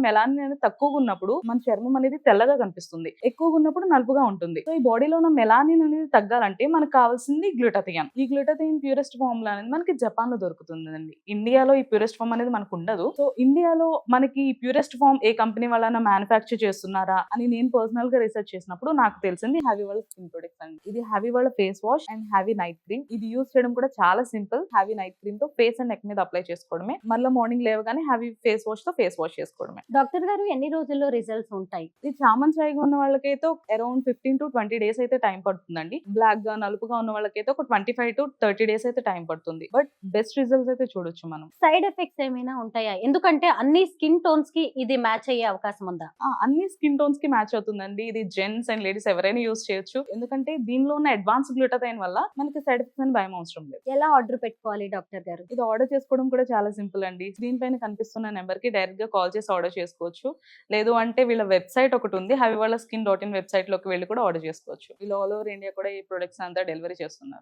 Melanin అనేది తక్కువగా ఉన్నప్పుడు మన చర్మం అనేది తెల్లగా కనిపిస్తుంది, ఎక్కువగా ఉన్నప్పుడు నలుపుగా ఉంటుంది. సో ఈ బాడీలో ఉన్న మెలానిన్ అనేది తగ్గాలంటే మనకు కావాల్సింది గ్లూటాథియాన్. ఈ గ్లూటాథియాన్ ప్యూరెస్ట్ ఫార్మ్ లో అనేది మనకి జపాన్ లో దొరుకుతుందండి. ఇండియాలో ఈ ప్యూరెస్ట్ ఫార్మ్ అనేది మనకు ఉండదు. సో ఇండియాలో మనకి ఈ ప్యూరెస్ట్ ఫార్మ్ ఏ కంపెనీ వాళ్ళైనా మ్యానుఫ్యాక్చర్ చేస్తున్నారా అని నేను పర్సనల్ గా రీసెర్చ్ చేసినప్పుడు నాకు తెలిసింది హ్యావీ వాళ్ళ స్కిన్ ప్రొడక్ట్స్ అండి. ఇది హ్యావీ వాళ్ళ face wash and heavy night cream. ఇది యూజ్ చేయడం కూడా చాలా సింపుల్. హ్యావీ నైట్ క్రీమ్ తో ఫేస్ అండ్ నెక్ మీద అప్లై చేసుకోవడమే, మళ్ళీ మార్నింగ్ లేవగానే హ్యావీ ఫేస్ వాష్ తో ఫేస్ వాష్ చేసుకోవడమే. డాక్టర్ గారు ఎన్ని రోజుల్లో రిజల్ట్స్ ఉంటాయి? ఇది చామన్ చాయిగా ఉన్న వాళ్ళకైతే అరౌండ్ 15 to 20 డేస్ అయితే టైం పడుతుందండి. బ్లాక్ గా నలుపుగా ఉన్న వాళ్ళకైతే ఒక 25 to 30 డేస్ అయితే టైం పడుతుంది. బట్ బెస్ట్ రిజల్ట్స్ అయితే చూడొచ్చు మనం. సైడ్ ఎఫెక్ట్స్ ఏమైనా ఉంటాయా? ఎందుకంటే అన్ని స్కిన్ టోన్స్ కి ఇది మ్యాచ్ అయ్యే అవకాశం ఉందా? అన్ని స్కిన్ టోన్స్ కి మ్యాచ్ అవుతుందండి. ఇది జెంట్స్ అండ్ లేడీస్ ఎవరైనా యూజ్ చేయొచ్చు. ఎందుకంటే దీనిలో ఉన్న అడ్వాన్స్ గ్లూటాథైన్ వల్ల మనకి సైడ్ ఎఫెక్ట్స్ అని భయం అవసరం లేదు. ఎలా ఆర్డర్ పెట్టుకోవాలి డాక్టర్ గారు? ఇది ఆర్డర్ చేసుకోవడం కూడా చాలా సింపుల్ అండి. స్క్రీన్ పైన కనిపిస్తున్న నెంబర్ కి డైరెక్ట్ గా కాల్ చేసి ఆర్డర్ చేసుకోవచ్చు. లేదు అంటే వీళ్ళ వెబ్సైట్ ఒకటి ఉంది, హ్యావీ వాళ్ళ skin.in వెబ్సైట్ లోకి వెళ్ళి కూడా ఆర్డర్ చేసుకోవచ్చు. వీళ్ళు ఆల్ ఓవర్ ఇండియా కూడా ఈ ప్రొడక్ట్స్ అంతా డెలివరీ చేస్తున్నారు.